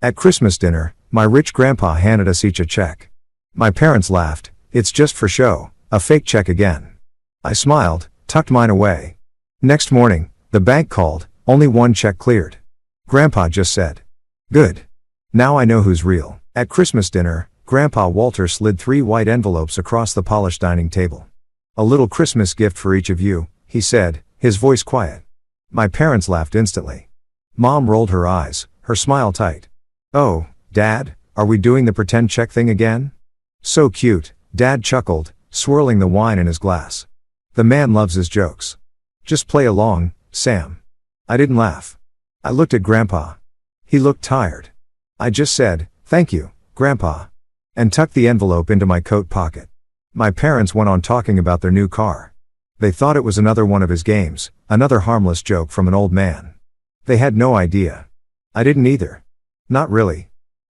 At Christmas dinner, my rich grandpa handed us each a check. My parents laughed. "It's just for show, a fake check again." I smiled, tucked mine away. Next morning, the bank called, only one check cleared. Grandpa just said, "Good. Now I know who's real." At Christmas dinner, Grandpa Walter slid 3 white envelopes across the polished dining table. "A little Christmas gift for each of you," he said, his voice quiet. My parents laughed instantly. Mom rolled her eyes, her smile tight. "Oh, Dad, are we doing the pretend check thing again?" "So cute," Dad chuckled, swirling the wine in his glass. "The man loves his jokes. Just play along, Sam." I didn't laugh. I looked at Grandpa. He looked tired. I just said, "Thank you, Grandpa," and tucked the envelope into my coat pocket. My parents went on talking about their new car. They thought it was another one of his games, another harmless joke from an old man. They had no idea. I didn't either. Not really.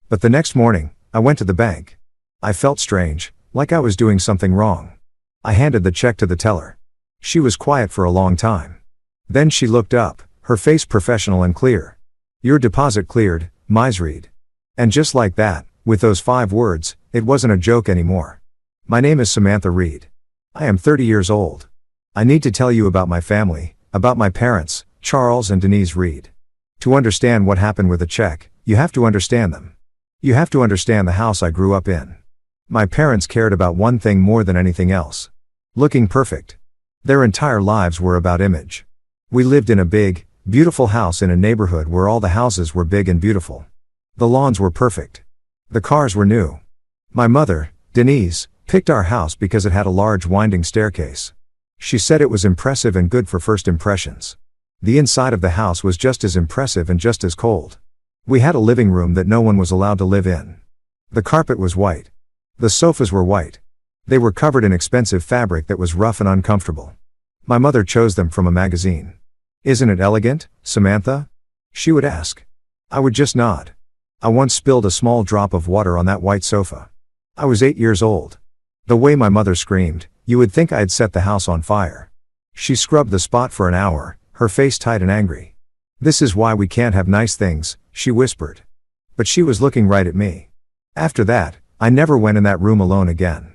But the next morning, I went to the bank. I felt strange, like I was doing something wrong. I handed the check to the teller. She was quiet for a long time. Then she looked up, her face professional and clear. "Your deposit cleared, Ms. Reed." And just like that, with those 5 words, it wasn't a joke anymore. "My name is Samantha Reed. I am 30 years old. I need to tell you about my family, about my parents, Charles and Denise Reed. To understand what happened with a check, you have to understand them. You have to understand the house I grew up in. My parents cared about one thing more than anything else. Looking perfect. Their entire lives were about image. We lived in a big, beautiful house in a neighborhood where all the houses were big and beautiful. The lawns were perfect. The cars were new. My mother, Denise, picked our house because it had a large winding staircase. She said it was impressive and good for first impressions. The inside of the house was just as impressive and just as cold. We had a living room that no one was allowed to live in. The carpet was white. The sofas were white. They were covered in expensive fabric that was rough and uncomfortable. My mother chose them from a magazine. "Isn't it elegant, Samantha?" she would ask. I would just nod. I once spilled a small drop of water on that white sofa. I was 8 years old. The way my mother screamed, you would think I had set the house on fire. She scrubbed the spot for an hour, her face tight and angry. "This is why we can't have nice things," she whispered. But she was looking right at me. After that, I never went in that room alone again.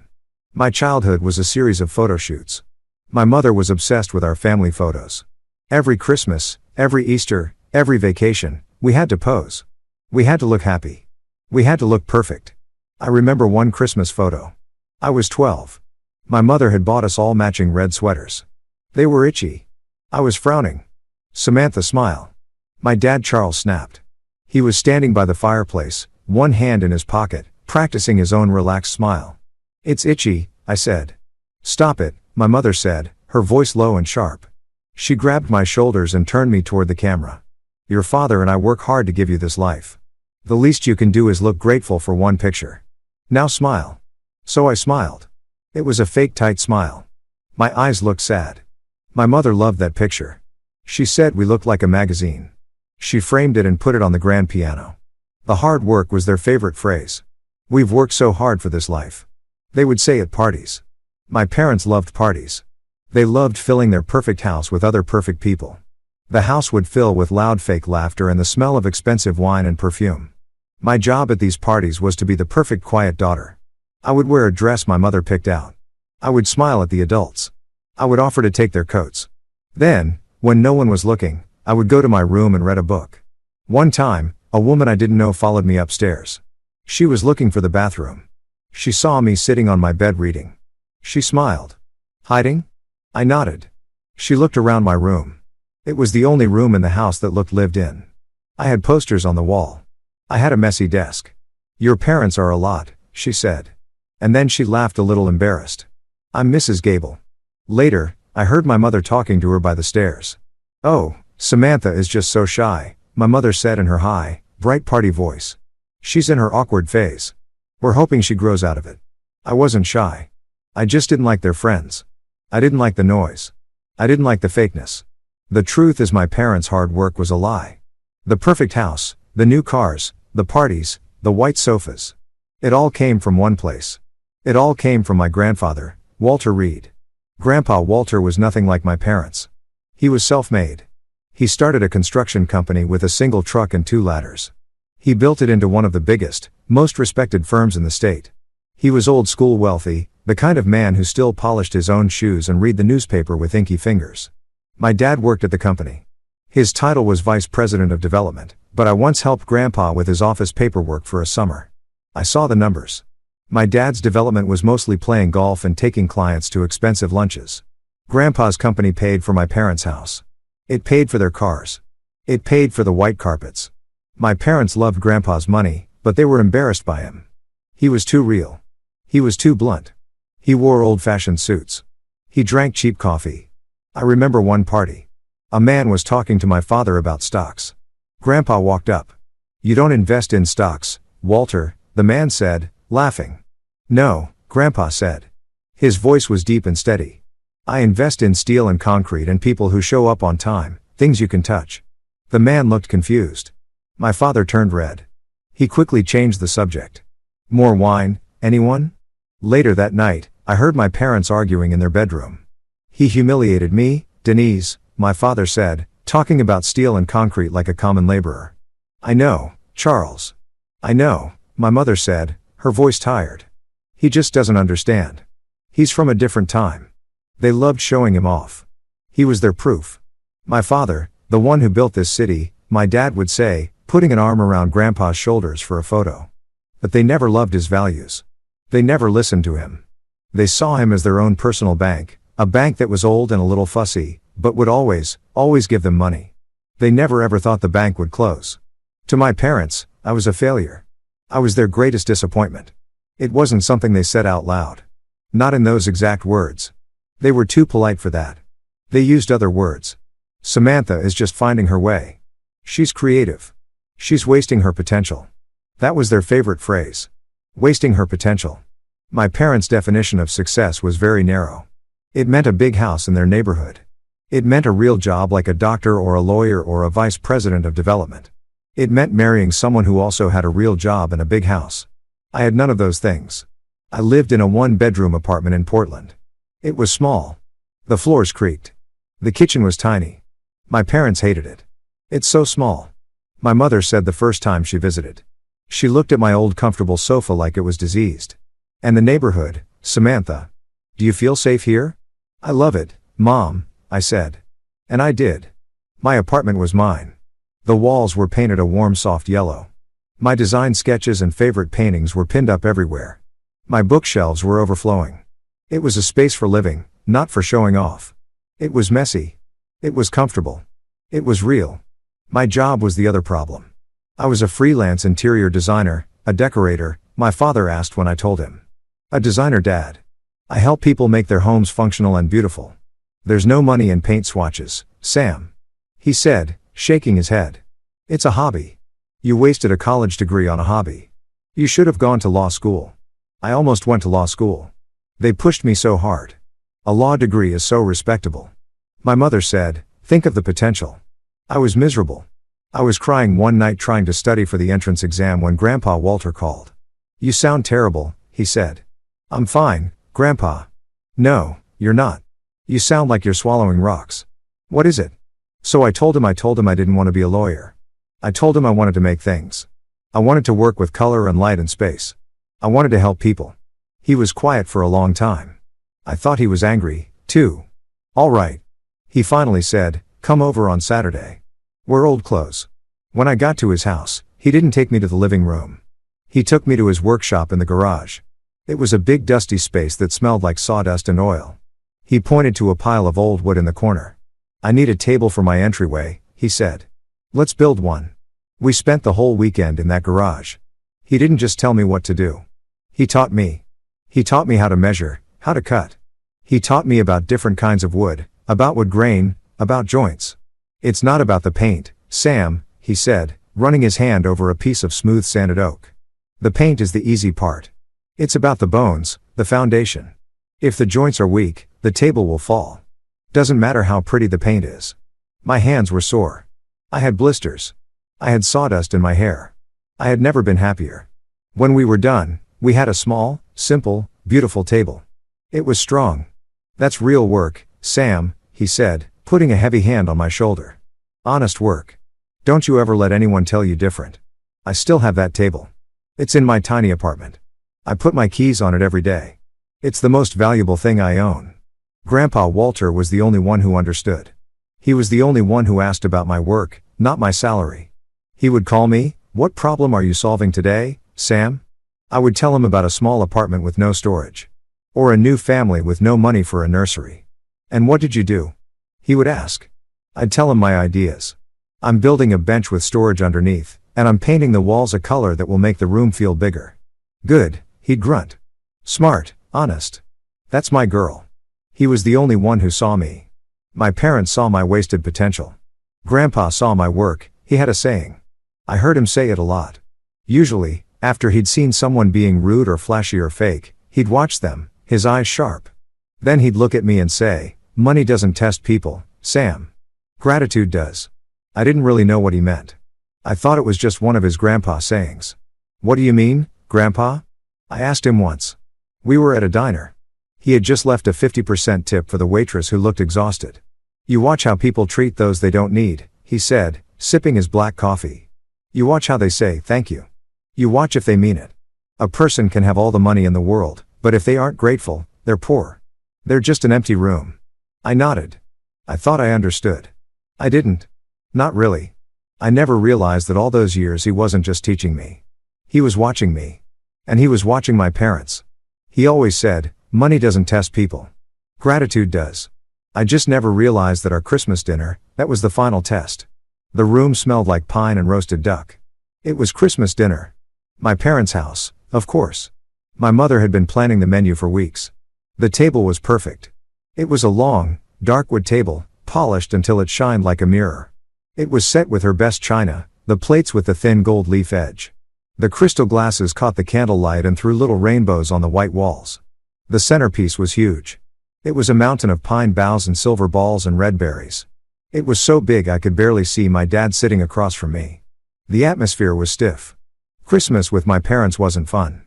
My childhood was a series of photo shoots. My mother was obsessed with our family photos. Every Christmas, every Easter, every vacation, we had to pose. We had to look happy. We had to look perfect. I remember one Christmas photo. I was 12. My mother had bought us all matching red sweaters. They were itchy. I was frowning. "Samantha, smile." My dad Charles snapped. He was standing by the fireplace, one hand in his pocket, practicing his own relaxed smile. "It's itchy," I said. "Stop it," my mother said, her voice low and sharp. She grabbed my shoulders and turned me toward the camera. "Your father and I work hard to give you this life. The least you can do is look grateful for one picture. Now smile." So I smiled. It was a fake tight smile. My eyes looked sad. My mother loved that picture. She said we looked like a magazine. She framed it and put it on the grand piano. The hard work was their favorite phrase. "We've worked so hard for this life." They would say at parties. My parents loved parties. They loved filling their perfect house with other perfect people. The house would fill with loud fake laughter and the smell of expensive wine and perfume. My job at these parties was to be the perfect quiet daughter. I would wear a dress my mother picked out. I would smile at the adults. I would offer to take their coats. Then, when no one was looking, I would go to my room and read a book. One time, a woman I didn't know followed me upstairs. She was looking for the bathroom. She saw me sitting on my bed reading. She smiled. "Hiding?" I nodded. She looked around my room. It was the only room in the house that looked lived in. I had posters on the wall. I had a messy desk. "Your parents are a lot," she said. And then she laughed a little embarrassed. "I'm Mrs. Gable." Later, I heard my mother talking to her by the stairs. "Oh, Samantha is just so shy," my mother said in her high, bright party voice. "She's in her awkward phase. We're hoping she grows out of it." I wasn't shy. I just didn't like their friends. I didn't like the noise. I didn't like the fakeness. The truth is my parents' hard work was a lie. The perfect house, the new cars, the parties, the white sofas. It all came from one place. It all came from my grandfather, Walter Reed. Grandpa Walter was nothing like my parents. He was self-made. He started a construction company with a single truck and 2 ladders. He built it into one of the biggest, most respected firms in the state. He was old school wealthy, the kind of man who still polished his own shoes and read the newspaper with inky fingers. My dad worked at the company. His title was Vice President of Development, but I once helped Grandpa with his office paperwork for a summer. I saw the numbers. My dad's development was mostly playing golf and taking clients to expensive lunches. Grandpa's company paid for my parents' house. It paid for their cars. It paid for the white carpets. My parents loved Grandpa's money, but they were embarrassed by him. He was too real. He was too blunt. He wore old-fashioned suits. He drank cheap coffee. I remember one party. A man was talking to my father about stocks. Grandpa walked up. "You don't invest in stocks, Walter," the man said, laughing. "No," Grandpa said. His voice was deep and steady. "I invest in steel and concrete and people who show up on time, things you can touch." The man looked confused. My father turned red. He quickly changed the subject. "More wine, anyone?" Later that night, I heard my parents arguing in their bedroom. "He humiliated me, Denise," my father said, talking about steel and concrete like a common laborer. "I know, Charles. I know," my mother said, her voice tired. "He just doesn't understand. He's from a different time." They loved showing him off. He was their proof. "My father, the one who built this city," my dad would say, putting an arm around Grandpa's shoulders for a photo. But they never loved his values. They never listened to him. They saw him as their own personal bank, a bank that was old and a little fussy, but would always give them money. They never ever thought the bank would close. To my parents, I was a failure. I was their greatest disappointment. It wasn't something they said out loud. Not in those exact words. They were too polite for that. They used other words. "Samantha is just finding her way. She's creative. She's wasting her potential." That was their favorite phrase. Wasting her potential. My parents' definition of success was very narrow. It meant a big house in their neighborhood. It meant a real job like a doctor or a lawyer or a vice president of development. It meant marrying someone who also had a real job and a big house. I had none of those things. I lived in a one-bedroom apartment in Portland. It was small. The floors creaked. The kitchen was tiny. My parents hated it. "It's so small," my mother said the first time she visited. She looked at my old comfortable sofa like it was diseased. "And the neighborhood, Samantha. Do you feel safe here?" "I love it, Mom," I said. And I did. My apartment was mine. The walls were painted a warm soft yellow. My design sketches and favorite paintings were pinned up everywhere. My bookshelves were overflowing. It was a space for living, not for showing off. It was messy. It was comfortable. It was real. My job was the other problem. I was a freelance interior designer, a decorator, my father asked when I told him. "A designer, Dad. I help people make their homes functional and beautiful." "There's no money in paint swatches, Sam," he said, shaking his head. "It's a hobby. You wasted a college degree on a hobby. You should have gone to law school." I almost went to law school. They pushed me so hard. A law degree is so respectable. My mother said, "Think of the potential." I was miserable. I was crying one night trying to study for the entrance exam when Grandpa Walter called. "You sound terrible," he said. "I'm fine, Grandpa." "No, you're not. You sound like you're swallowing rocks." "What is it?" So I told him I didn't want to be a lawyer. I told him I wanted to make things. I wanted to work with color and light and space. I wanted to help people. He was quiet for a long time. I thought he was angry, too. "All right." He finally said, "Come over on Saturday. We're old clothes." When I got to his house, he didn't take me to the living room. He took me to his workshop in the garage. It was a big dusty space that smelled like sawdust and oil. He pointed to a pile of old wood in the corner. "I need a table for my entryway," he said. "Let's build one." We spent the whole weekend in that garage. He didn't just tell me what to do. He taught me. He taught me how to measure, how to cut. He taught me about different kinds of wood, about wood grain, about joints. "It's not about the paint, Sam," he said, running his hand over a piece of smooth sanded oak. "The paint is the easy part. It's about the bones, the foundation. If the joints are weak, the table will fall. Doesn't matter how pretty the paint is." My hands were sore. I had blisters. I had sawdust in my hair. I had never been happier. When we were done, we had a small, simple, beautiful table. It was strong. "That's real work, Sam," he said, putting a heavy hand on my shoulder. "Honest work. Don't you ever let anyone tell you different." I still have that table. It's in my tiny apartment. I put my keys on it every day. It's the most valuable thing I own. Grandpa Walter was the only one who understood. He was the only one who asked about my work, not my salary. He would call me, "What problem are you solving today, Sam?" I would tell him about a small apartment with no storage. Or a new family with no money for a nursery. "And what did you do?" he would ask. I'd tell him my ideas. "I'm building a bench with storage underneath, and I'm painting the walls a color that will make the room feel bigger." "Good," he'd grunt. "Smart, honest. That's my girl." He was the only one who saw me. My parents saw my wasted potential. Grandpa saw my work, he had a saying. I heard him say it a lot. Usually, after he'd seen someone being rude or flashy or fake, he'd watch them, his eyes sharp. Then he'd look at me and say, "Money doesn't test people, Sam. Gratitude does." I didn't really know what he meant. I thought it was just one of his grandpa sayings. "What do you mean, Grandpa?" I asked him once. We were at a diner. He had just left a 50% tip for the waitress who looked exhausted. "You watch how people treat those they don't need," he said, sipping his black coffee. "You watch how they say thank you. You watch if they mean it. A person can have all the money in the world, but if they aren't grateful, they're poor. They're just an empty room." I nodded. I thought I understood. I didn't. Not really. I never realized that all those years he wasn't just teaching me. He was watching me. And he was watching my parents. He always said, "Money doesn't test people. Gratitude does." I just never realized that our Christmas dinner, that was the final test. The room smelled like pine and roasted duck. It was Christmas dinner. My parents' house, of course. My mother had been planning the menu for weeks. The table was perfect. It was a long, dark wood table, polished until it shined like a mirror. It was set with her best china, the plates with the thin gold leaf edge. The crystal glasses caught the candlelight and threw little rainbows on the white walls. The centerpiece was huge. It was a mountain of pine boughs and silver balls and red berries. It was so big I could barely see my dad sitting across from me. The atmosphere was stiff. Christmas with my parents wasn't fun.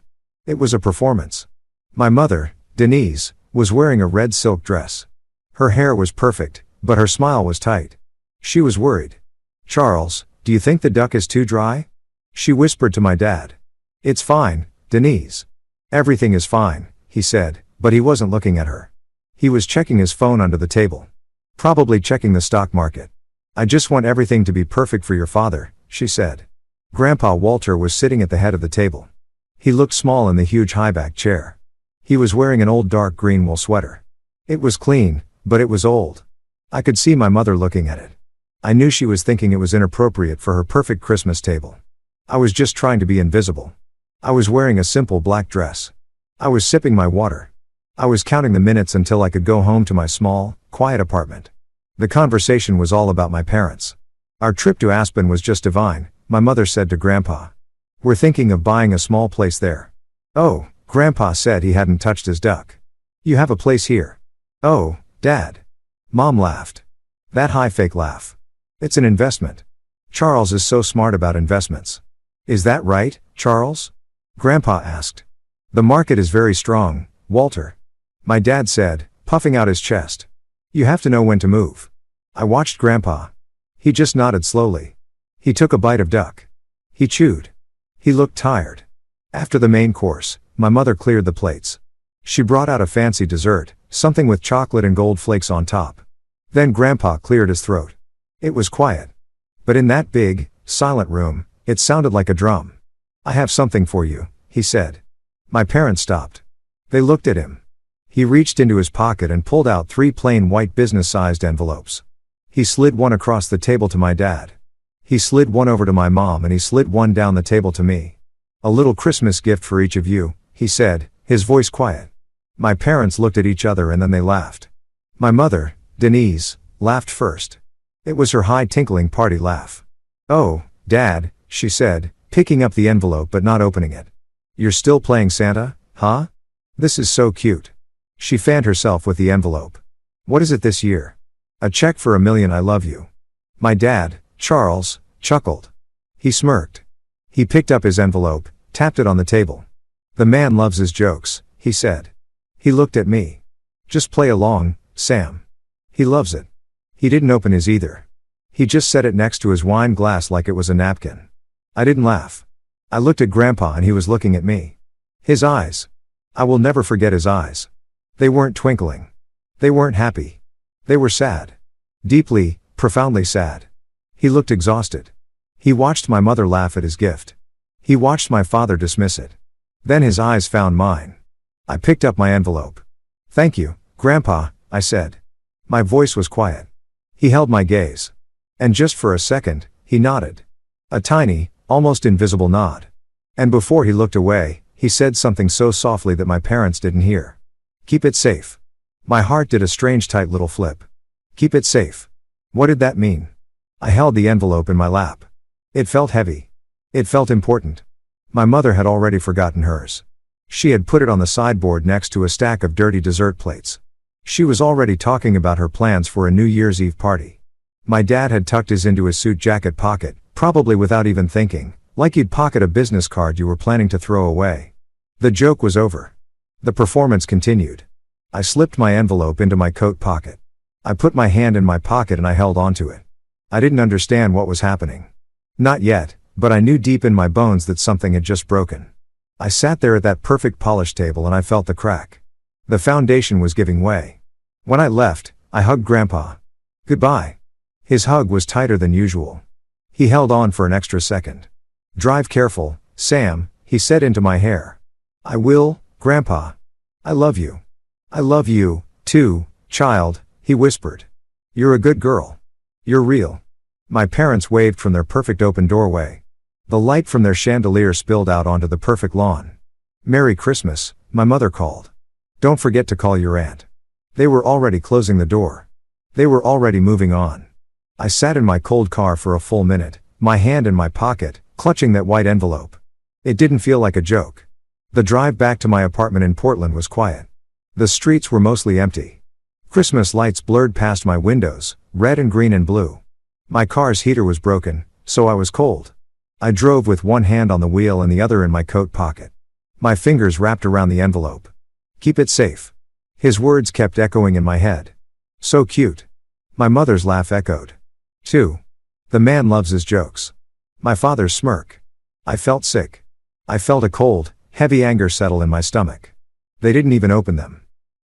It was a performance. My mother, Denise, was wearing a red silk dress. Her hair was perfect, but her smile was tight. She was worried. "Charles, do you think the duck is too dry?" she whispered to my dad. "It's fine, Denise." "Everything is fine," he said, but he wasn't looking at her. He was checking his phone under the table. Probably checking the stock market. "I just want everything to be perfect for your father," she said. Grandpa Walter was sitting at the head of the table. He looked small in the huge high-back chair. He was wearing an old dark green wool sweater. It was clean, but it was old. I could see my mother looking at it. I knew she was thinking it was inappropriate for her perfect Christmas table. I was just trying to be invisible. I was wearing a simple black dress. I was sipping my water. I was counting the minutes until I could go home to my small, quiet apartment. The conversation was all about my parents. "Our trip to Aspen was just divine," my mother said to Grandpa. "We're thinking of buying a small place there." "Oh," Grandpa said. He hadn't touched his duck. "You have a place here?" "Oh, Dad." Mom laughed. That high fake laugh. "It's an investment. Charles is so smart about investments." "Is that right, Charles?" Grandpa asked. "The market is very strong, Walter," my dad said, puffing out his chest. "You have to know when to move." I watched Grandpa. He just nodded slowly. He took a bite of duck. He chewed. He looked tired. After the main course, my mother cleared the plates. She brought out a fancy dessert, something with chocolate and gold flakes on top. Then Grandpa cleared his throat. It was quiet. But in that big, silent room, it sounded like a drum. "I have something for you," he said. My parents stopped. They looked at him. He reached into his pocket and pulled out 3 plain white business-sized envelopes. He slid one across the table to my dad. He slid one over to my mom and he slid one down the table to me. "A little Christmas gift for each of you," he said, his voice quiet. My parents looked at each other and then they laughed. My mother, Denise, laughed first. It was her high tinkling party laugh. "Oh, Dad," she said, picking up the envelope but not opening it. "You're still playing Santa, huh? This is so cute." She fanned herself with the envelope. "What is it this year?" "A check for $1 million, I love you." My dad, Charles, chuckled. He smirked. He picked up his envelope, tapped it on the table. "The man loves his jokes," he said. He looked at me. "Just play along, Sam. He loves it." He didn't open his either. He just set it next to his wine glass like it was a napkin. I didn't laugh. I looked at Grandpa and he was looking at me. His eyes. I will never forget his eyes. They weren't twinkling. They weren't happy. They were sad. Deeply, profoundly sad. He looked exhausted. He watched my mother laugh at his gift. He watched my father dismiss it. Then his eyes found mine. I picked up my envelope. "Thank you, Grandpa," I said. My voice was quiet. He held my gaze. And just for a second, he nodded. A tiny, almost invisible nod. And before he looked away, he said something so softly that my parents didn't hear. "Keep it safe." My heart did a strange tight little flip. Keep it safe. What did that mean? I held the envelope in my lap. It felt heavy. It felt important. My mother had already forgotten hers. She had put it on the sideboard next to a stack of dirty dessert plates. She was already talking about her plans for a New Year's Eve party. My dad had tucked his into his suit jacket pocket, probably without even thinking, like you'd pocket a business card you were planning to throw away. The joke was over. The performance continued. I slipped my envelope into my coat pocket. I put my hand in my pocket and I held onto it. I didn't understand what was happening. Not yet, but I knew deep in my bones that something had just broken. I sat there at that perfect polished table and I felt the crack. The foundation was giving way. When I left, I hugged Grandpa. Goodbye. His hug was tighter than usual. He held on for an extra second. "Drive careful, Sam," he said into my hair. "I will, Grandpa. I love you." "I love you, too, child," he whispered. "You're a good girl. You're real." My parents waved from their perfect open doorway. The light from their chandelier spilled out onto the perfect lawn. "Merry Christmas," my mother called. "Don't forget to call your aunt." They were already closing the door. They were already moving on. I sat in my cold car for a full minute, my hand in my pocket, clutching that white envelope. It didn't feel like a joke. The drive back to my apartment in Portland was quiet. The streets were mostly empty. Christmas lights blurred past my windows, red and green and blue. My car's heater was broken, so I was cold. I drove with one hand on the wheel and the other in my coat pocket. My fingers wrapped around the envelope. "Keep it safe." His words kept echoing in my head. So cute. My mother's laugh echoed. Too. The man loves his jokes. My father's smirk. I felt sick. I felt a cold, heavy anger settle in my stomach. They didn't even open them.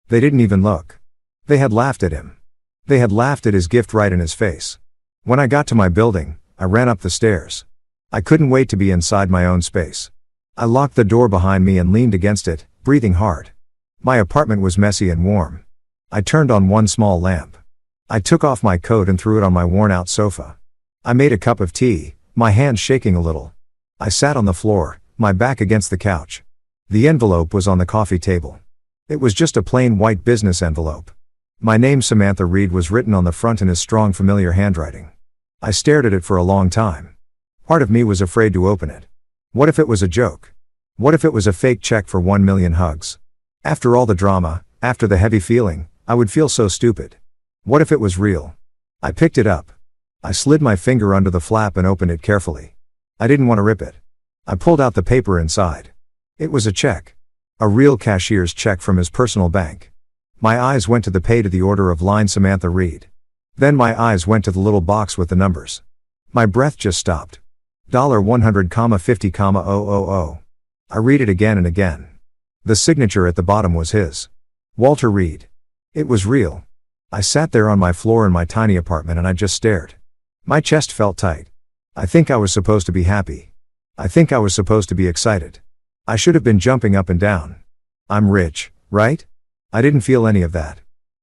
They didn't even look. They had laughed at him. They had laughed at his gift right in his face. When I got to my building, I ran up the stairs. I couldn't wait to be inside my own space. I locked the door behind me and leaned against it, breathing hard. My apartment was messy and warm. I turned on one small lamp. I took off my coat and threw it on my worn-out sofa. I made a cup of tea, my hands shaking a little. I sat on the floor, my back against the couch. The envelope was on the coffee table. It was just a plain white business envelope. My name Samantha Reed was written on the front in his strong familiar handwriting. I stared at it for a long time. Part of me was afraid to open it. What if it was a joke? What if it was a fake check for 1 million hugs? After all the drama, after the heavy feeling, I would feel so stupid. What if it was real? I picked it up. I slid my finger under the flap and opened it carefully. I didn't want to rip it. I pulled out the paper inside. It was a check. A real cashier's check from his personal bank. My eyes went to the pay to the order of line Samantha Reed. Then my eyes went to the little box with the numbers. My breath just stopped. $100,50,000. I read it again and again. The signature at the bottom was his. Walter Reed. It was real. I sat there on my floor in my tiny apartment and I just stared. My chest felt tight. I think I was supposed to be happy. I think I was supposed to be excited. I should have been jumping up and down. I'm rich, right? I didn't feel any of that.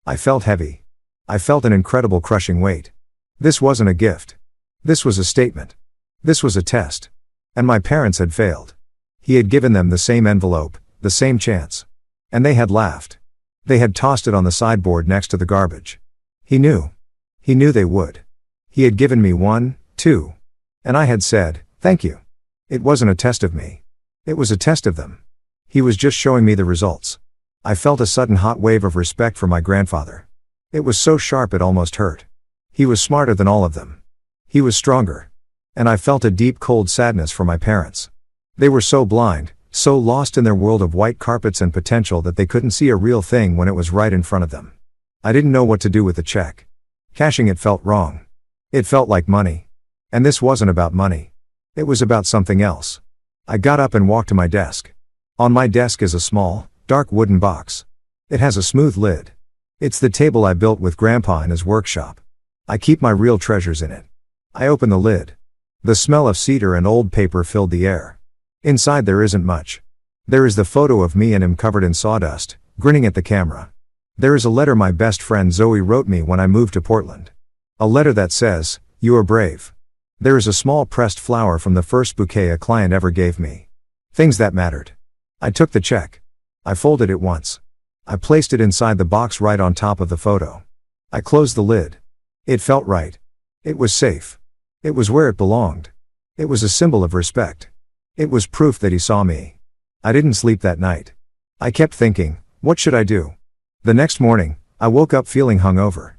I felt heavy. I felt an incredible crushing weight. This wasn't a gift. This was a statement. This was a test. And my parents had failed. He had given them the same envelope, the same chance. And they had laughed. They had tossed it on the sideboard next to the garbage. He knew. He knew they would. He had given me one, too. And I had said, thank you. It wasn't a test of me. It was a test of them. He was just showing me the results. I felt a sudden hot wave of respect for my grandfather. It was so sharp it almost hurt. He was smarter than all of them. He was stronger. And I felt a deep cold sadness for my parents. They were so blind, so lost in their world of white carpets and potential that they couldn't see a real thing when it was right in front of them. I didn't know what to do with the check. Cashing it felt wrong. It felt like money. And this wasn't about money. It was about something else. I got up and walked to my desk. On my desk is a small, dark wooden box. It has a smooth lid. It's the table I built with Grandpa in his workshop. I keep my real treasures in it. I open the lid. The smell of cedar and old paper filled the air. Inside there isn't much. There is the photo of me and him covered in sawdust, grinning at the camera. There is a letter my best friend Zoe wrote me when I moved to Portland. A letter that says, "You are brave." There is a small pressed flower from the first bouquet a client ever gave me. Things that mattered. I took the check. I folded it once. I placed it inside the box right on top of the photo. I closed the lid. It felt right. It was safe. It was where it belonged. It was a symbol of respect. It was proof that he saw me. I didn't sleep that night. I kept thinking, what should I do? The next morning, I woke up feeling hungover.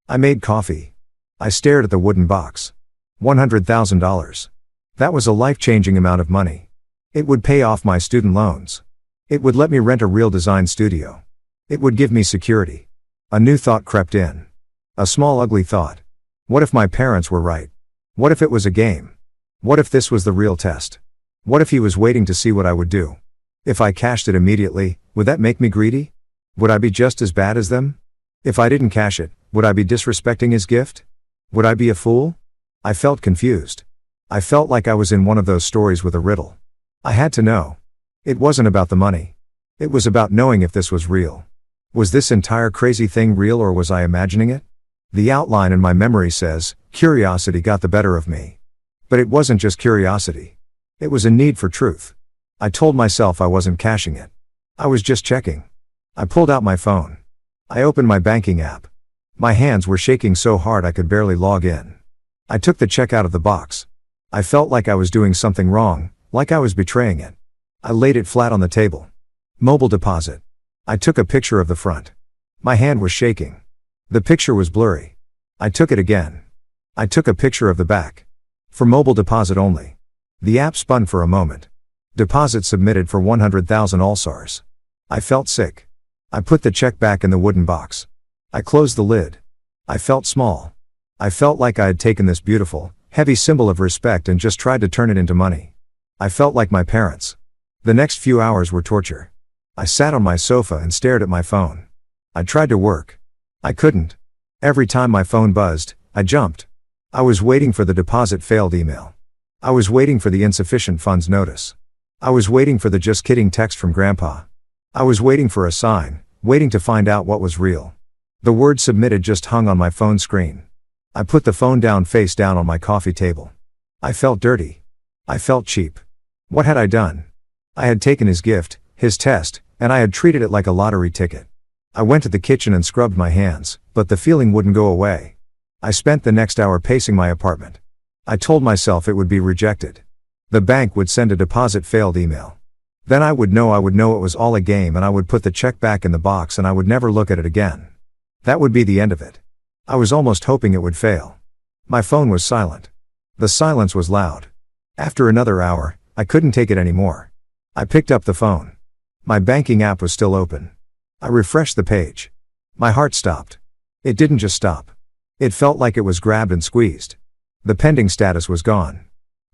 I made coffee. I stared at the wooden box. $100,000. That was a life-changing amount of money. It would pay off my student loans. It would let me rent a real design studio. It would give me security. A new thought crept in. A small ugly thought. What if my parents were right? What if it was a game? What if this was the real test? What if he was waiting to see what I would do? If I cashed it immediately, would that make me greedy? Would I be just as bad as them? If I didn't cash it, would I be disrespecting his gift? Would I be a fool? I felt confused. I felt like I was in one of those stories with a riddle. I had to know. It wasn't about the money. It was about knowing if this was real. Was this entire crazy thing real or was I imagining it? The outline in my memory says, curiosity got the better of me. But it wasn't just curiosity. It was a need for truth. I told myself I wasn't cashing it. I was just checking. I pulled out my phone. I opened my banking app. My hands were shaking so hard I could barely log in. I took the check out of the box. I felt like I was doing something wrong, like I was betraying it. I laid it flat on the table. Mobile deposit. I took a picture of the front. My hand was shaking. The picture was blurry. I took it again. I took a picture of the back. For mobile deposit only. The app spun for a moment. Deposit submitted for 100,000 ALSARs. I felt sick. I put the check back in the wooden box. I closed the lid. I felt small. I felt like I had taken this beautiful, heavy symbol of respect and just tried to turn it into money. I felt like my parents. The next few hours were torture. I sat on my sofa and stared at my phone. I tried to work. I couldn't. Every time my phone buzzed, I jumped. I was waiting for the deposit failed email. I was waiting for the insufficient funds notice. I was waiting for the just kidding text from Grandpa. I was waiting for a sign, waiting to find out what was real. The word submitted just hung on my phone screen. I put the phone down face down on my coffee table. I felt dirty. I felt cheap. What had I done? I had taken his gift, his test, and I had treated it like a lottery ticket. I went to the kitchen and scrubbed my hands, but the feeling wouldn't go away. I spent the next hour pacing my apartment. I told myself it would be rejected. The bank would send a deposit failed email. Then I would know it was all a game and I would put the check back in the box and I would never look at it again. That would be the end of it. I was almost hoping it would fail. My phone was silent. The silence was loud. After another hour, I couldn't take it anymore. I picked up the phone. My banking app was still open. I refreshed the page. My heart stopped. It didn't just stop. It felt like it was grabbed and squeezed. The pending status was gone.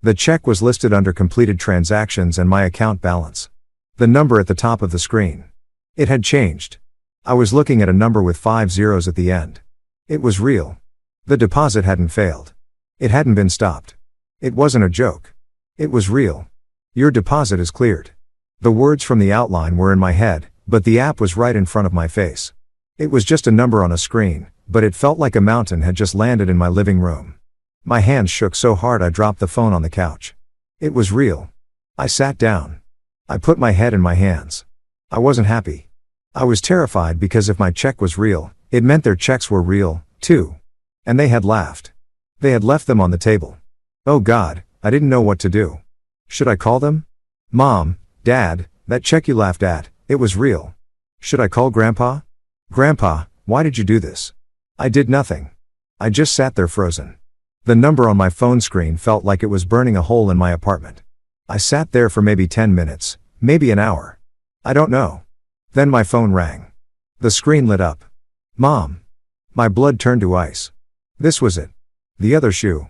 The check was listed under completed transactions and my account balance. The number at the top of the screen. It had changed. I was looking at a number with 5 zeros at the end. It was real. The deposit hadn't failed. It hadn't been stopped. It wasn't a joke. It was real. Your deposit is cleared. The words from the outline were in my head, but the app was right in front of my face. It was just a number on a screen, but it felt like a mountain had just landed in my living room. My hands shook so hard I dropped the phone on the couch. It was real. I sat down. I put my head in my hands. I wasn't happy. I was terrified because if my check was real, it meant their checks were real, too. And they had laughed. They had left them on the table. Oh God, I didn't know what to do. Should I call them? Mom, Dad, that check you laughed at, it was real. Should I call Grandpa? Grandpa, why did you do this? I did nothing. I just sat there frozen. The number on my phone screen felt like it was burning a hole in my apartment. I sat there for maybe 10 minutes, maybe an hour. I don't know. Then my phone rang. The screen lit up. Mom. My blood turned to ice. This was it. The other shoe.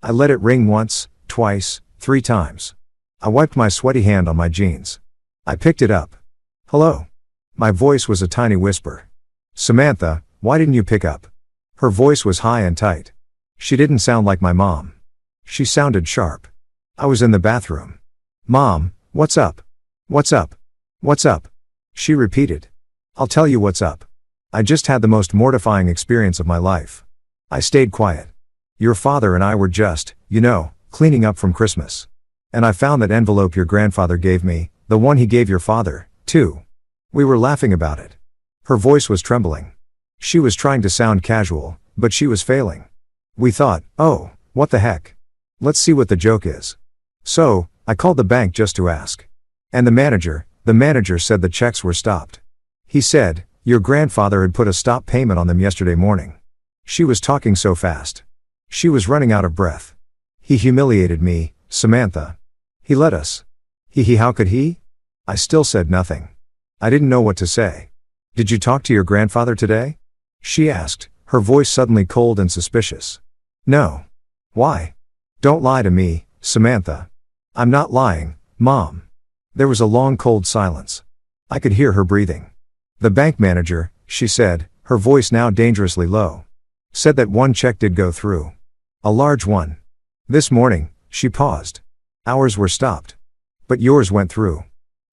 I let it ring once, twice, 3 times. I wiped my sweaty hand on my jeans. I picked it up. Hello. My voice was a tiny whisper. Samantha, why didn't you pick up? Her voice was high and tight. She didn't sound like my mom. She sounded sharp. I was in the bathroom. Mom, what's up? What's up? What's up? She repeated. I'll tell you what's up. I just had the most mortifying experience of my life. I stayed quiet. Your father and I were just, cleaning up from Christmas. And I found that envelope your grandfather gave me, the one he gave your father, too. We were laughing about it. Her voice was trembling. She was trying to sound casual, but she was failing. We thought, oh, what the heck? Let's see what the joke is. So, I called the bank just to ask. And the manager said the checks were stopped. He said, your grandfather had put a stop payment on them yesterday morning. She was talking so fast. She was running out of breath. He humiliated me, Samantha. He let us. How could he? I still said nothing. I didn't know what to say. Did you talk to your grandfather today? She asked, her voice suddenly cold and suspicious. No. Why? Don't lie to me, Samantha. I'm not lying, Mom. There was a long cold silence. I could hear her breathing. The bank manager, she said, her voice now dangerously low, said that one check did go through. A large one. This morning, she paused. Ours were stopped. But yours went through.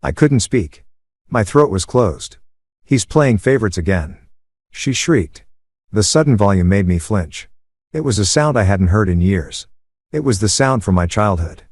I couldn't speak. My throat was closed. He's playing favorites again. She shrieked. The sudden volume made me flinch. It was a sound I hadn't heard in years. It was the sound from my childhood.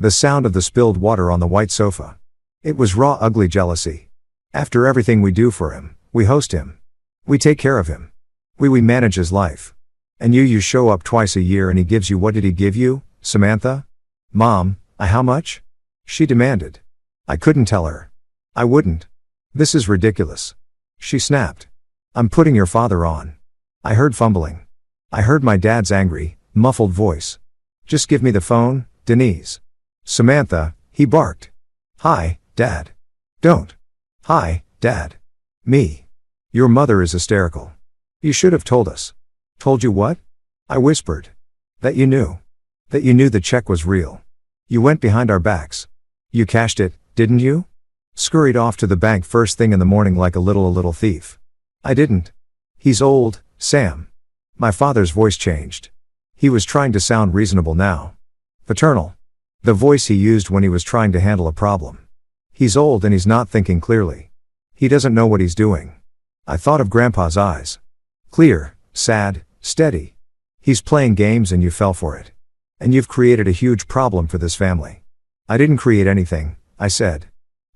The sound of the spilled water on the white sofa. It was raw, ugly jealousy. After everything we do for him, we host him. We take care of him. We manage his life. And you show up twice a year and he gives you, what did he give you, Samantha? Mom, how much? She demanded. I couldn't tell her. I wouldn't. This is ridiculous. She snapped. I'm putting your father on. I heard fumbling. I heard my dad's angry, muffled voice. Just give me the phone, Denise. Samantha, he barked. Hi, Dad. Don't. Hi, Dad. Me. Your mother is hysterical. You should have told us. Told you what? I whispered. That you knew. That you knew the check was real. You went behind our backs. You cashed it, didn't you? Scurried off to the bank first thing in the morning like a little thief. I didn't. He's old, Sam. My father's voice changed. He was trying to sound reasonable now. Paternal. The voice he used when he was trying to handle a problem. He's old and he's not thinking clearly. He doesn't know what he's doing. I thought of Grandpa's eyes. Clear, sad, steady. He's playing games and you fell for it. And you've created a huge problem for this family. I didn't create anything, I said.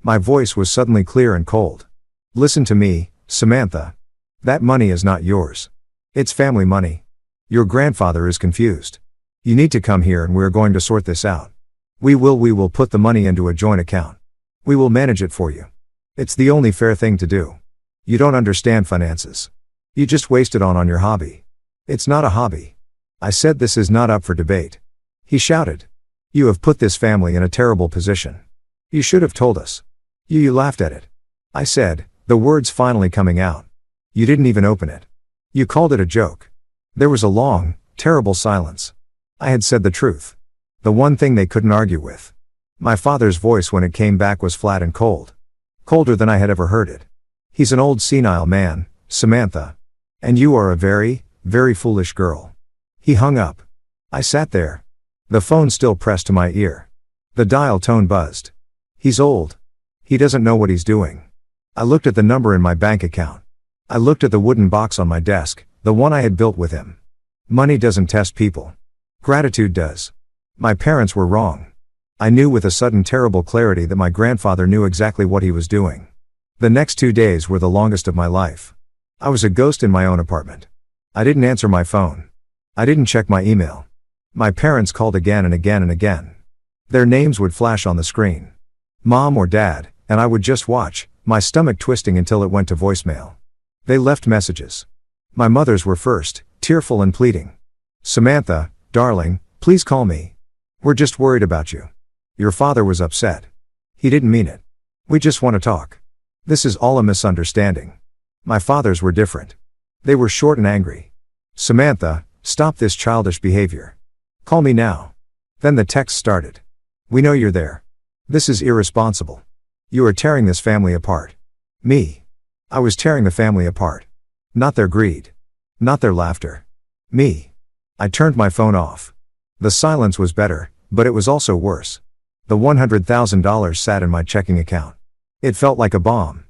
My voice was suddenly clear and cold. Listen to me, Samantha. That money is not yours. It's family money. Your grandfather is confused. You need to come here and we're going to sort this out. We will put the money into a joint account. We will manage it for you. It's the only fair thing to do. You don't understand finances. You just waste it on your hobby. It's not a hobby. I said this is not up for debate. He shouted. You have put this family in a terrible position. You should have told us. You laughed at it. I said, the words finally coming out. You didn't even open it. You called it a joke. There was a long, terrible silence. I had said the truth. The one thing they couldn't argue with. My father's voice when it came back was flat and cold. Colder than I had ever heard it. He's an old senile man, Samantha. And you are a very, very foolish girl. He hung up. I sat there. The phone still pressed to my ear. The dial tone buzzed. He's old. He doesn't know what he's doing. I looked at the number in my bank account. I looked at the wooden box on my desk, the one I had built with him. Money doesn't test people. Gratitude does. My parents were wrong. I knew with a sudden terrible clarity that my grandfather knew exactly what he was doing. The next 2 days were the longest of my life. I was a ghost in my own apartment. I didn't answer my phone. I didn't check my email. My parents called again and again and again. Their names would flash on the screen. Mom or Dad, and I would just watch, my stomach twisting until it went to voicemail. They left messages. My mother's were first, tearful and pleading. Samantha, darling, please call me. We're just worried about you. Your father was upset. He didn't mean it. We just want to talk. This is all a misunderstanding. My father's were different. They were short and angry. Samantha, stop this childish behavior. Call me now. Then the text started. We know you're there. This is irresponsible. You are tearing this family apart. Me. I was tearing the family apart. Not their greed. Not their laughter. Me. I turned my phone off. The silence was better, but it was also worse. The $100,000 sat in my checking account. It felt like a bomb.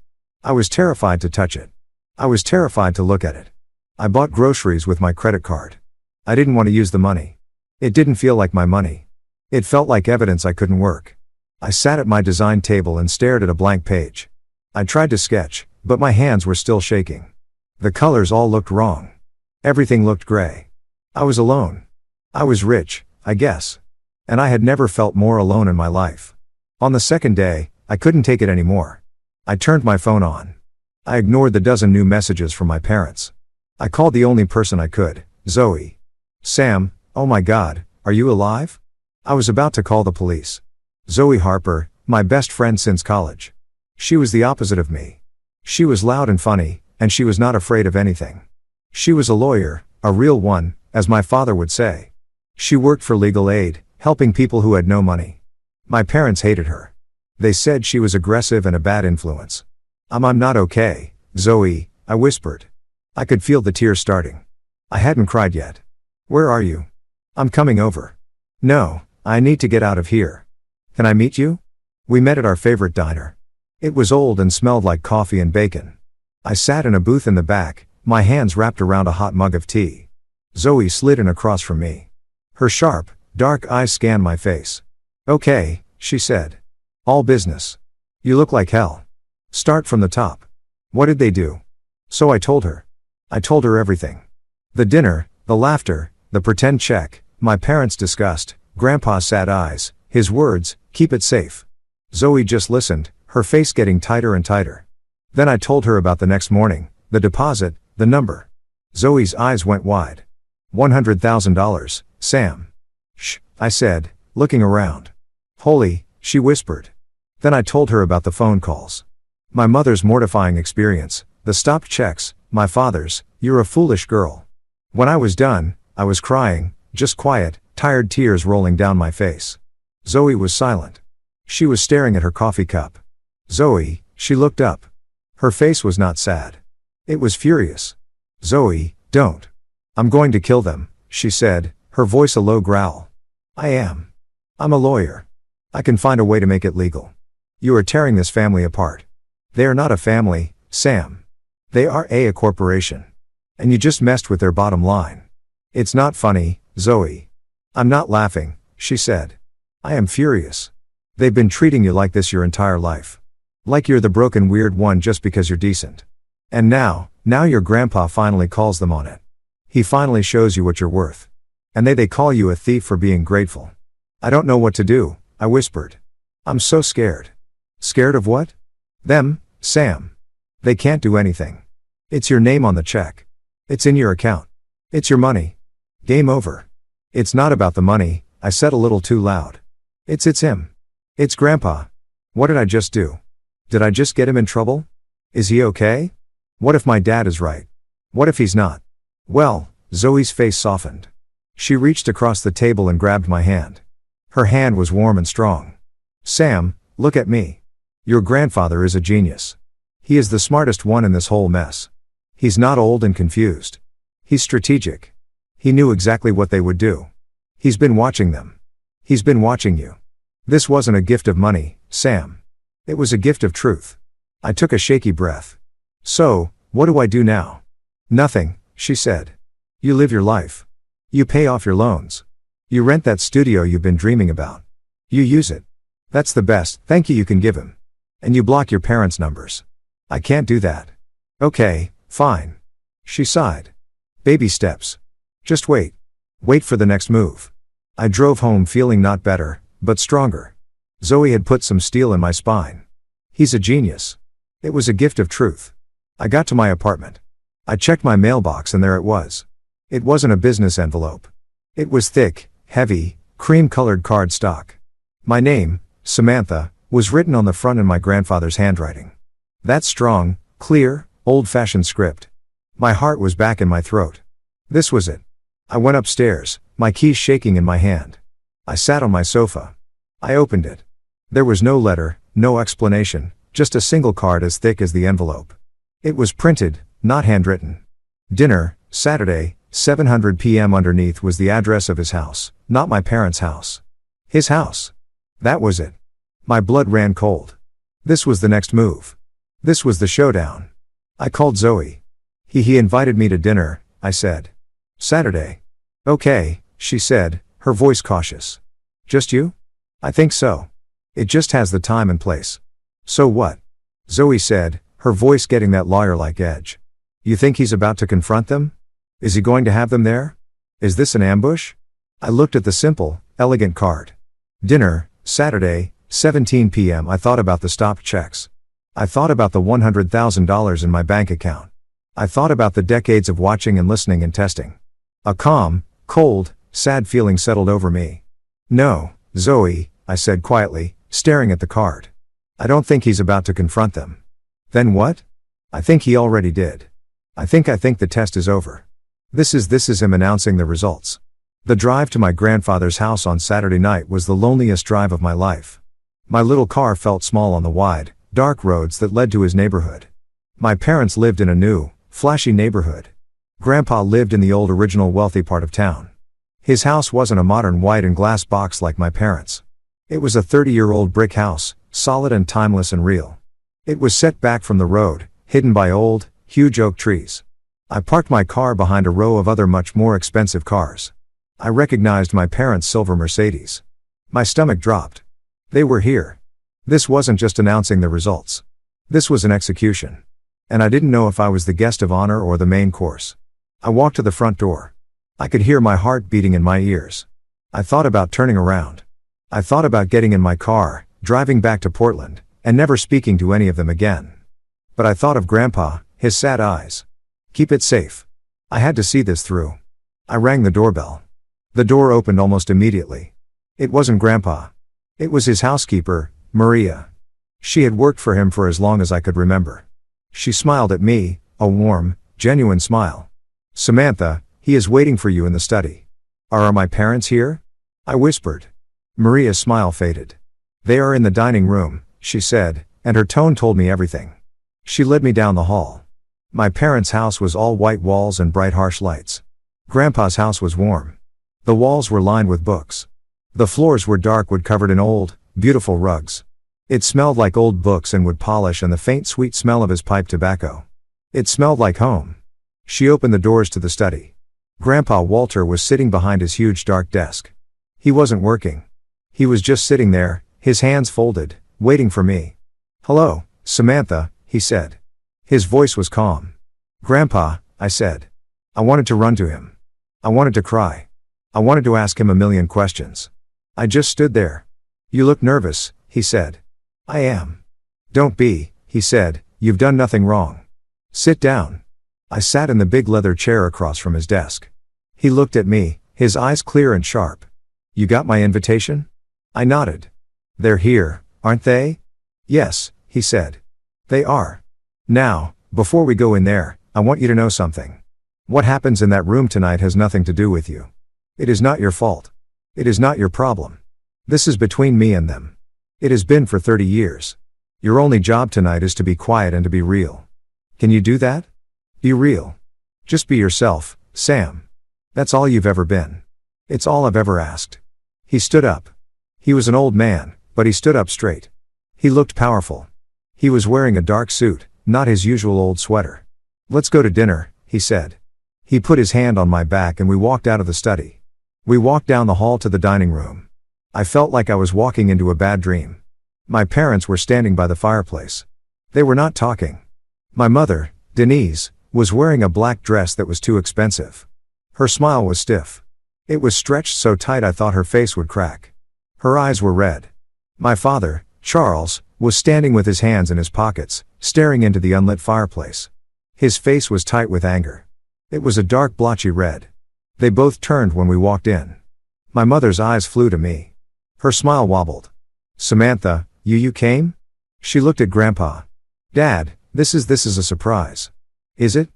I was terrified to touch it. I was terrified to look at it. I bought groceries with my credit card. I didn't want to use the money. It didn't feel like my money. It felt like evidence I couldn't work. I sat at my design table and stared at a blank page. I tried to sketch, but my hands were still shaking. The colors all looked wrong. Everything looked gray. I was alone. I was rich, I guess. And I had never felt more alone in my life. On the second day, I couldn't take it anymore. I turned my phone on. I ignored the dozen new messages from my parents. I called the only person I could, Zoe. Sam, oh my God, are you alive? I was about to call the police. Zoe Harper, my best friend since college. She was the opposite of me. She was loud and funny, and she was not afraid of anything. She was a lawyer, a real one, as my father would say. She worked for legal aid, helping people who had no money. My parents hated her. They said she was aggressive and a bad influence. I'm not okay, Zoe, I whispered. I could feel the tears starting. I hadn't cried yet. Where are you? I'm coming over. No, I need to get out of here. Can I meet you? We met at our favorite diner. It was old and smelled like coffee and bacon. I sat in a booth in the back, my hands wrapped around a hot mug of tea. Zoe slid in across from me. Her sharp, dark eyes scanned my face. Okay, she said. All business. You look like hell. Start from the top. What did they do? So I told her. I told her everything. The dinner, the laughter, the pretend check, my parents' disgust, Grandpa's sad eyes, his words, keep it safe. Zoe just listened, her face getting tighter and tighter. Then I told her about the next morning, the deposit, the number. Zoe's eyes went wide. $100,000, Sam. Shh, I said, looking around. Holy, she whispered. Then I told her about the phone calls. My mother's mortifying experience, the stopped checks, my father's, you're a foolish girl. When I was done, I was crying, just quiet, tired tears rolling down my face. Zoe was silent. She was staring at her coffee cup. Zoe, she looked up. Her face was not sad. It was furious. Zoe, don't. I'm going to kill them, she said, her voice a low growl. I am. I'm a lawyer. I can find a way to make it legal. You are tearing this family apart. They are not a family, Sam. They are a corporation. And you just messed with their bottom line. It's not funny, Zoe. I'm not laughing, she said. I am furious. They've been treating you like this your entire life. Like you're the broken weird one just because you're decent. And now your grandpa finally calls them on it. He finally shows you what you're worth. And they call you a thief for being grateful. I don't know what to do, I whispered. I'm so scared. Scared of what? Them, Sam. They can't do anything. It's your name on the check. It's in your account. It's your money. Game over. It's not about the money, I said a little too loud. It's him. It's Grandpa. What did I just do? Did I just get him in trouble? Is he okay? What if my dad is right? What if he's not? Well, Zoe's face softened. She reached across the table and grabbed my hand. Her hand was warm and strong. Sam, look at me. Your grandfather is a genius. He is the smartest one in this whole mess. He's not old and confused. He's strategic. He knew exactly what they would do. He's been watching them. He's been watching you. This wasn't a gift of money, Sam. It was a gift of truth. I took a shaky breath. So, what do I do now? Nothing, she said. You live your life. You pay off your loans. You rent that studio you've been dreaming about. You use it. That's the best thank you can give him. And you block your parents' numbers. I can't do that. Okay, fine. She sighed. Baby steps. Just wait. Wait for the next move. I drove home feeling not better, but stronger. Zoe had put some steel in my spine. He's a genius. It was a gift of truth. I got to my apartment. I checked my mailbox and there it was. It wasn't a business envelope. It was thick, heavy, cream-colored cardstock. My name, Samantha, was written on the front in my grandfather's handwriting. That strong, clear, old-fashioned script. My heart was back in my throat. This was it. I went upstairs, my keys shaking in my hand. I sat on my sofa. I opened it. There was no letter, no explanation, just a single card as thick as the envelope. It was printed, not handwritten. Dinner, Saturday, 7:00 p.m. Underneath was the address of his house, not my parents' house. His house. That was it. My blood ran cold. This was the next move. This was the showdown. I called Zoe. He invited me to dinner, I said. Saturday. Okay, she said, her voice cautious. Just you? I think so. It just has the time and place. So what? Zoe said, her voice getting that lawyer-like edge. You think he's about to confront them? Is he going to have them there? Is this an ambush? I looked at the simple, elegant card. Dinner, Saturday, 17 p.m. I thought about the stopped checks. I thought about the $100,000 in my bank account. I thought about the decades of watching and listening and testing. A calm, cold, sad feeling settled over me. No, Zoe, I said quietly, staring at the card. I don't think he's about to confront them. Then what? I think he already did. I think the test is over. This is him announcing the results. The drive to my grandfather's house on Saturday night was the loneliest drive of my life. My little car felt small on the wide, dark roads that led to his neighborhood. My parents lived in a new, flashy neighborhood. Grandpa lived in the old original wealthy part of town. His house wasn't a modern white and glass box like my parents'. It was a 30-year-old brick house, solid and timeless and real. It was set back from the road, hidden by old, huge oak trees. I parked my car behind a row of other much more expensive cars. I recognized my parents' silver Mercedes. My stomach dropped. They were here. This wasn't just announcing the results. This was an execution. And I didn't know if I was the guest of honor or the main course. I walked to the front door. I could hear my heart beating in my ears. I thought about turning around. I thought about getting in my car, driving back to Portland, and never speaking to any of them again. But I thought of Grandpa, his sad eyes. Keep it safe. I had to see this through. I rang the doorbell. The door opened almost immediately. It wasn't Grandpa. It was his housekeeper, Maria. She had worked for him for as long as I could remember. She smiled at me, a warm, genuine smile. Samantha, he is waiting for you in the study. Are my parents here? I whispered. Maria's smile faded. They are in the dining room, she said, and her tone told me everything. She led me down the hall. My parents' house was all white walls and bright harsh lights. Grandpa's house was warm. The walls were lined with books. The floors were dark wood covered in old, beautiful rugs. It smelled like old books and wood polish and the faint sweet smell of his pipe tobacco. It smelled like home. She opened the doors to the study. Grandpa Walter was sitting behind his huge dark desk. He wasn't working. He was just sitting there, his hands folded, waiting for me. Hello, Samantha, he said. His voice was calm. Grandpa, I said. I wanted to run to him. I wanted to cry. I wanted to ask him a million questions. I just stood there. You look nervous, he said. I am. Don't be, he said, you've done nothing wrong. Sit down. I sat in the big leather chair across from his desk. He looked at me, his eyes clear and sharp. You got my invitation? I nodded. They're here, aren't they? Yes, he said. They are. Now, before we go in there, I want you to know something. What happens in that room tonight has nothing to do with you. It is not your fault. It is not your problem. This is between me and them. It has been for 30 years. Your only job tonight is to be quiet and to be real. Can you do that? Be real. Just be yourself, Sam. That's all you've ever been. It's all I've ever asked. He stood up. He was an old man, but he stood up straight. He looked powerful. He was wearing a dark suit, not his usual old sweater. Let's go to dinner, he said. He put his hand on my back and we walked out of the study. We walked down the hall to the dining room. I felt like I was walking into a bad dream. My parents were standing by the fireplace. They were not talking. My mother, Denise, was wearing a black dress that was too expensive. Her smile was stiff. It was stretched so tight I thought her face would crack. Her eyes were red. My father, Charles, was standing with his hands in his pockets, staring into the unlit fireplace. His face was tight with anger. It was a dark blotchy red. They both turned when we walked in. My mother's eyes flew to me. Her smile wobbled. Samantha, you came? She looked at Grandpa. Dad, this is a surprise. Is it?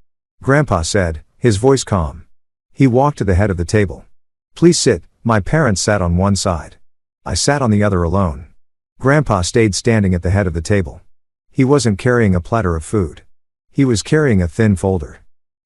Grandpa said, his voice calm. He walked to the head of the table. Please sit. My parents sat on one side. I sat on the other alone. Grandpa stayed standing at the head of the table. He wasn't carrying a platter of food. He was carrying a thin folder.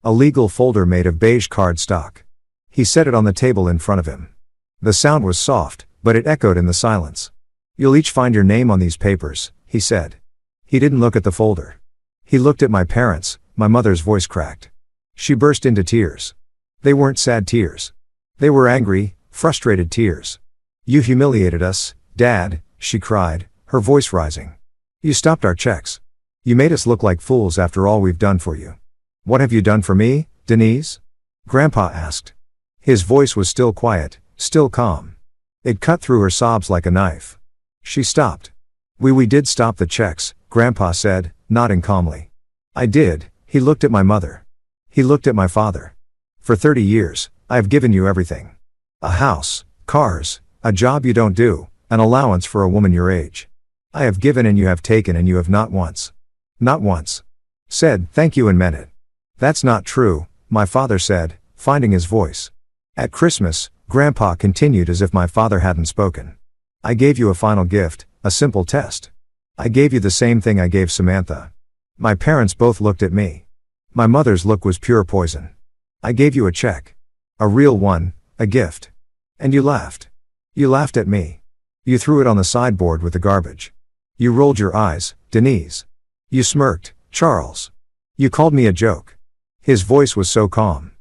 A legal folder made of beige cardstock. He set it on the table in front of him. The sound was soft, but it echoed in the silence. "You'll each find your name on these papers," he said. He didn't look at the folder. He looked at my parents. My mother's voice cracked. She burst into tears. They weren't sad tears. They were angry, frustrated tears. "You humiliated us, Dad," she cried, her voice rising. "You stopped our checks. You made us look like fools after all we've done for you." "What have you done for me, Denise?" Grandpa asked. His voice was still quiet, still calm. It cut through her sobs like a knife. She stopped. We did stop the checks," Grandpa said, nodding calmly. "I did." He looked at my mother. He looked at my father. "For 30 years, I have given you everything. A house, cars, a job you don't do, an allowance for a woman your age. I have given and you have taken and you have not once said thank you and meant it." "That's not true," my father said, finding his voice. "At Christmas," Grandpa continued as if my father hadn't spoken, "I gave you a final gift, a simple test. I gave you the same thing I gave Samantha." My parents both looked at me. My mother's look was pure poison. "I gave you a check. A real one, a gift. And you laughed. You laughed at me. You threw it on the sideboard with the garbage. You rolled your eyes, Denise. You smirked, Charles. You called me a joke." His voice was so calm.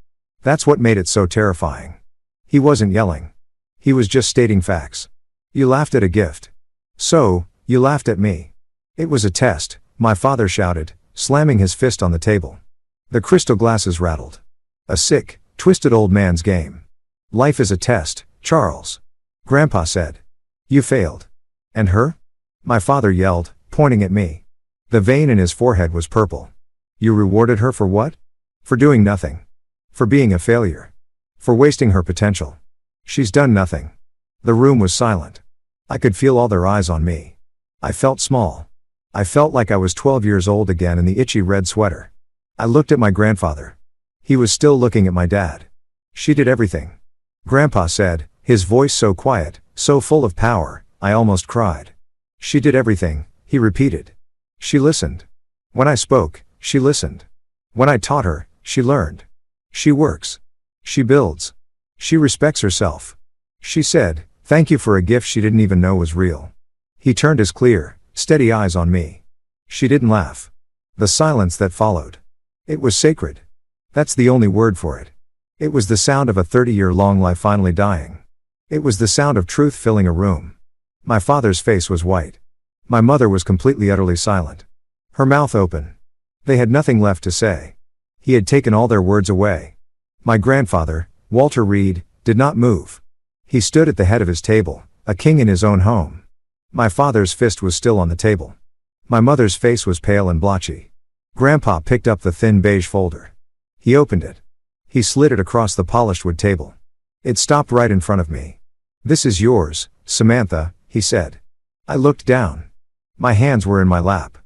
That's what made it so terrifying. He wasn't yelling. He was just stating facts. "You laughed at a gift. So, you laughed at me. It was a test," my father shouted, slamming his fist on the table. The crystal glasses rattled. "A sick, twisted old man's game. Life is a test, Charles," Grandpa said. "You failed. And her?" my father yelled, pointing at me. The vein in his forehead was purple. "You rewarded her for what?" "For doing nothing. For being a failure. For wasting her potential. She's done nothing." The room was silent. I could feel all their eyes on me. I felt small. I felt like I was 12 years old again in the itchy red sweater. I looked at my grandfather. He was still looking at my dad. "She did everything," Grandpa said, his voice so quiet, so full of power, I almost cried. "She did everything," he repeated. "She listened. When I spoke, she listened. When I taught her, she learned. She works. She builds. She respects herself. She said, thank you for a gift she didn't even know was real." He turned his clear, steady eyes on me. "She didn't laugh." The silence that followed. It was sacred. That's the only word for it. It was the sound of a 30-year-long life finally dying. It was the sound of truth filling a room. My father's face was white. My mother was completely utterly silent. Her mouth open. They had nothing left to say. He had taken all their words away. My grandfather, Walter Reed, did not move. He stood at the head of his table, a king in his own home. My father's fist was still on the table. My mother's face was pale and blotchy. Grandpa picked up the thin beige folder. He opened it. He slid it across the polished wood table. It stopped right in front of me. "This is yours, Samantha," he said. I looked down. My hands were in my lap.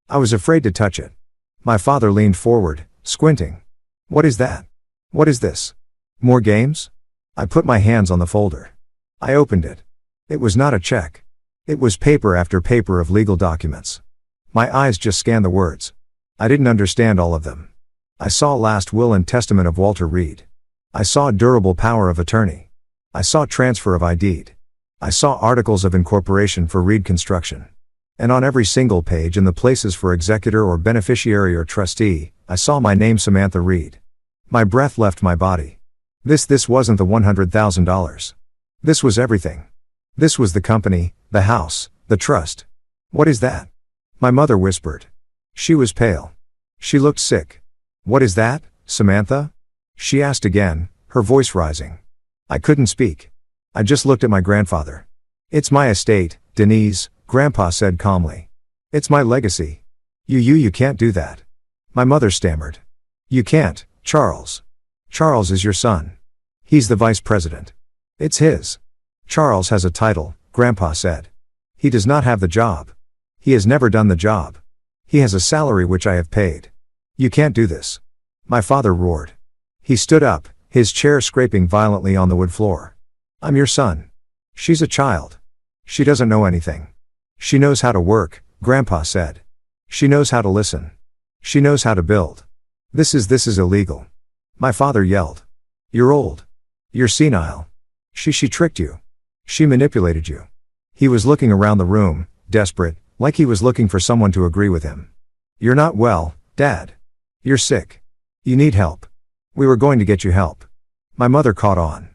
I was afraid to touch it. My father leaned forward, squinting. "What is that? What is this? More games?" I put my hands on the folder. I opened it. It was not a check. It was paper after paper of legal documents. My eyes just scanned the words. I didn't understand all of them. I saw last will and testament of Walter Reed. I saw durable power of attorney. I saw transfer of ID. I saw articles of incorporation for Reed Construction. And on every single page in the places for executor or beneficiary or trustee, I saw my name, Samantha Reed. My breath left my body. This wasn't the $100,000. This was everything. This was the company, the house, the trust. "What is that?" my mother whispered. She was pale. She looked sick. "What is that, Samantha?" she asked again, her voice rising. I couldn't speak. I just looked at my grandfather. "It's my estate, Denise," Grandpa said calmly. "It's my legacy. You can't do that." My mother stammered. "You can't, Charles. Charles is your son. He's the vice president. It's his." "Charles has a title," Grandpa said. "He does not have the job. He has never done the job. He has a salary which I have paid. You can't do this." My father roared. He stood up, his chair scraping violently on the wood floor. "I'm your son. She's a child. She doesn't know anything. She knows how to work, Grandpa said. She knows how to listen. She knows how to build. This is illegal. My father yelled. You're old. You're senile. She tricked you. She manipulated you. He was looking around the room, desperate, like he was looking for someone to agree with him. You're not well, Dad. You're sick. You need help. We were going to get you help. My mother caught on.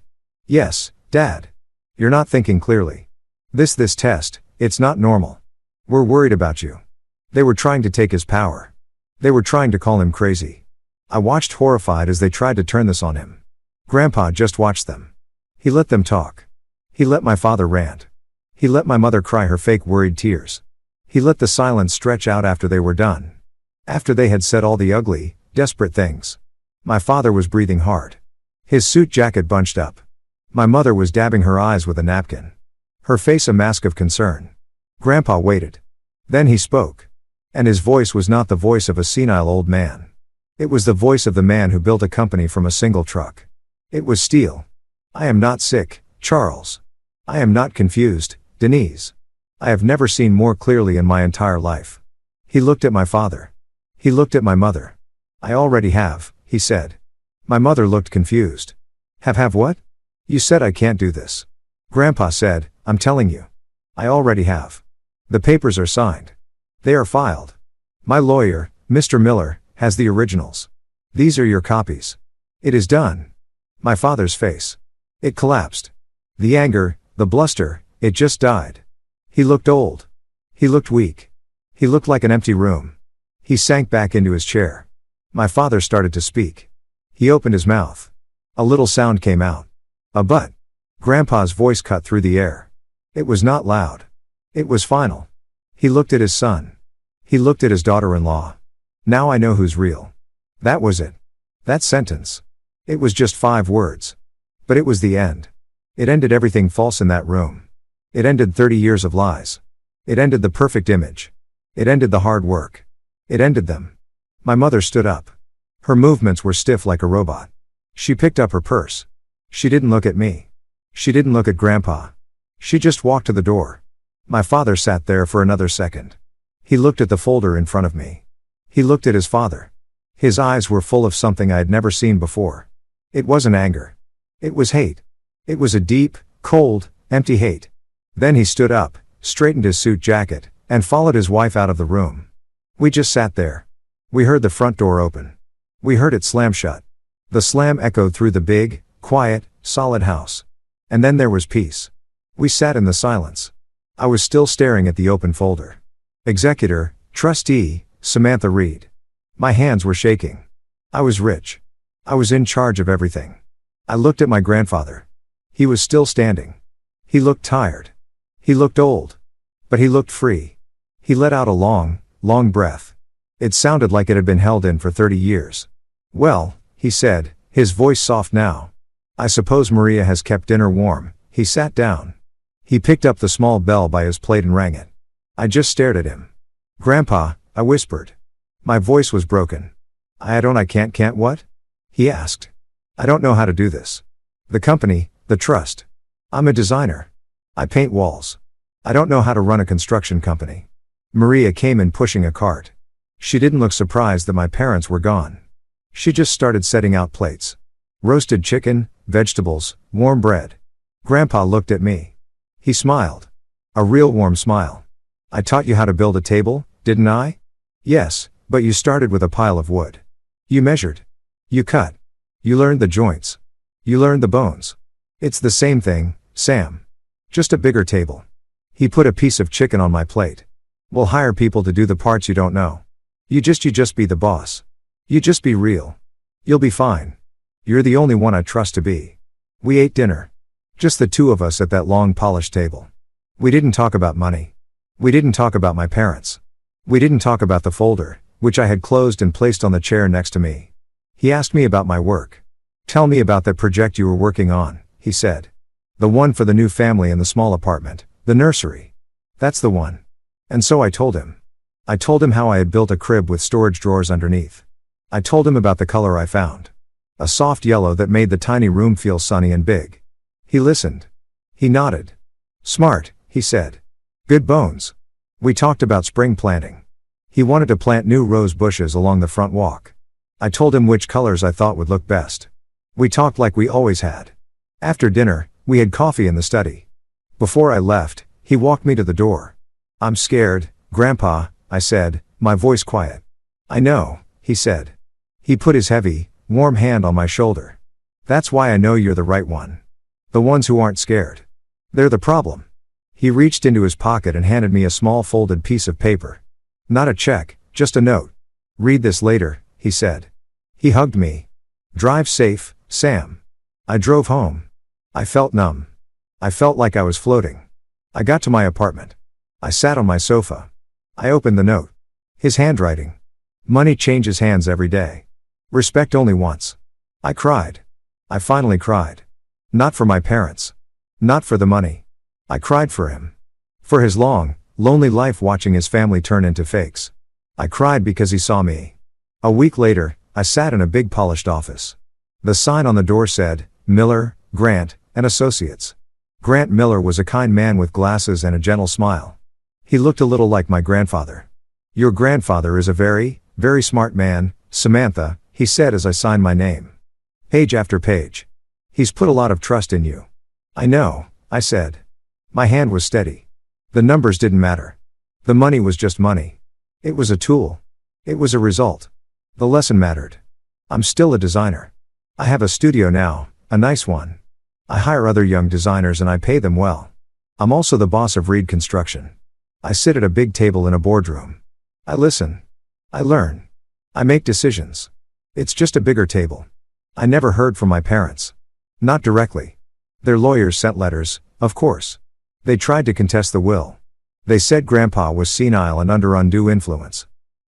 Yes, Dad. You're not thinking clearly. This test, it's not normal. We're worried about you. They were trying to take his power. They were trying to call him crazy. I watched horrified as they tried to turn this on him. Grandpa just watched them. He let them talk. He let my father rant. He let my mother cry her fake worried tears. He let the silence stretch out after they were done. After they had said all the ugly, desperate things. My father was breathing hard. His suit jacket bunched up. My mother was dabbing her eyes with a napkin. Her face a mask of concern. Grandpa waited. Then he spoke. And his voice was not the voice of a senile old man. It was the voice of the man who built a company from a single truck. It was steel. I am not sick, Charles. I am not confused, Denise. I have never seen more clearly in my entire life. He looked at my father. He looked at my mother. I already have, he said. My mother looked confused. Have what? You said I can't do this. Grandpa said, I'm telling you. I already have. The papers are signed. They are filed. My lawyer, Mr. Miller, has the originals. These are your copies. It is done. My father's face. It collapsed. The anger, the bluster, it just died. He looked old. He looked weak. He looked like an empty room. He sank back into his chair. My father started to speak. He opened his mouth. A little sound came out. A but. Grandpa's voice cut through the air. It was not loud. It was final. He looked at his son. He looked at his daughter-in-law. Now I know who's real. That was it. That sentence. It was just 5 words. But it was the end. It ended everything false in that room. It ended 30 years of lies. It ended the perfect image. It ended the hard work. It ended them. My mother stood up. Her movements were stiff like a robot. She picked up her purse. She didn't look at me. She didn't look at Grandpa. She just walked to the door. My father sat there for another second. He looked at the folder in front of me. He looked at his father. His eyes were full of something I had never seen before. It wasn't anger. It was hate. It was a deep, cold, empty hate. Then he stood up, straightened his suit jacket, and followed his wife out of the room. We just sat there. We heard the front door open. We heard it slam shut. The slam echoed through the big, quiet, solid house. And then there was peace. We sat in the silence. I was still staring at the open folder. Executor, Trustee, Samantha Reed. My hands were shaking. I was rich. I was in charge of everything. I looked at my grandfather. He was still standing. He looked tired. He looked old. But he looked free. He let out a long, long breath. It sounded like it had been held in for 30 years. Well, he said, his voice soft now. I suppose Maria has kept dinner warm. He sat down. He picked up the small bell by his plate and rang it. I just stared at him. Grandpa, I whispered. My voice was broken. I can't what? He asked. I don't know how to do this. The company, the trust. I'm a designer. I paint walls. I don't know how to run a construction company. Maria came in pushing a cart. She didn't look surprised that my parents were gone. She just started setting out plates. Roasted chicken, vegetables, warm bread. Grandpa looked at me. He smiled. A real warm smile. I taught you how to build a table, didn't I? Yes, but you started with a pile of wood. You measured. You cut. You learned the joints. You learned the bones. It's the same thing, Sam. Just a bigger table. He put a piece of chicken on my plate. We'll hire people to do the parts you don't know. You just be the boss. You just be real. You'll be fine. You're the only one I trust to be. We ate dinner. Just the two of us at that long polished table. We didn't talk about money. We didn't talk about my parents. We didn't talk about the folder, which I had closed and placed on the chair next to me. He asked me about my work. Tell me about that project you were working on, he said. The one for the new family in the small apartment, the nursery. That's the one. And so I told him. I told him how I had built a crib with storage drawers underneath. I told him about the color I found. A soft yellow that made the tiny room feel sunny and big. He listened. He nodded. Smart, he said. Good bones. We talked about spring planting. He wanted to plant new rose bushes along the front walk. I told him which colors I thought would look best. We talked like we always had. After dinner, we had coffee in the study. Before I left, he walked me to the door. "I'm scared, Grandpa," I said, my voice quiet. "I know," he said. He put his heavy, warm hand on my shoulder. "That's why I know you're the right one. The ones who aren't scared. They're the problem." He reached into his pocket and handed me a small folded piece of paper. "Not a check, just a note. Read this later," he said. He hugged me. "Drive safe, Sam." I drove home. I felt numb. I felt like I was floating. I got to my apartment. I sat on my sofa. I opened the note. His handwriting. "Money changes hands every day. Respect only once." I cried. I finally cried. Not for my parents. Not for the money. I cried for him. For his long, lonely life watching his family turn into fakes. I cried because he saw me. A week later, I sat in a big polished office. The sign on the door said, "Miller, Grant, and Associates." Grant Miller was a kind man with glasses and a gentle smile. He looked a little like my grandfather. "Your grandfather is a very, very smart man, Samantha," he said as I signed my name. Page after page. "He's put a lot of trust in you." "I know," I said. My hand was steady. The numbers didn't matter. The money was just money. It was a tool. It was a result. The lesson mattered. I'm still a designer. I have a studio now, a nice one. I hire other young designers and I pay them well. I'm also the boss of Reed Construction. I sit at a big table in a boardroom. I listen. I learn. I make decisions. It's just a bigger table. I never heard from my parents. Not directly. Their lawyers sent letters, of course. They tried to contest the will. They said Grandpa was senile and under undue influence.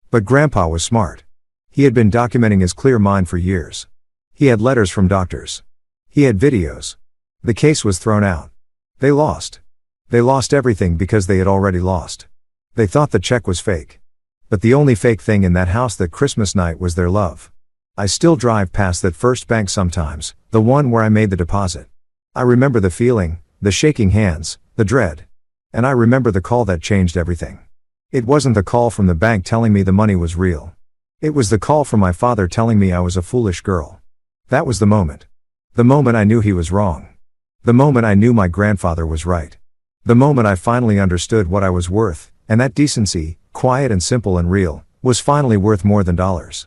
But Grandpa was smart. He had been documenting his clear mind for years. He had letters from doctors. He had videos. The case was thrown out. They lost. They lost everything because they had already lost. They thought the check was fake. But the only fake thing in that house that Christmas night was their love. I still drive past that first bank sometimes, the one where I made the deposit. I remember the feeling, the shaking hands, the dread. And I remember the call that changed everything. It wasn't the call from the bank telling me the money was real. It was the call from my father telling me I was a foolish girl. That was the moment. The moment I knew he was wrong. The moment I knew my grandfather was right. The moment I finally understood what I was worth, and that decency, quiet and simple and real, was finally worth more than dollars.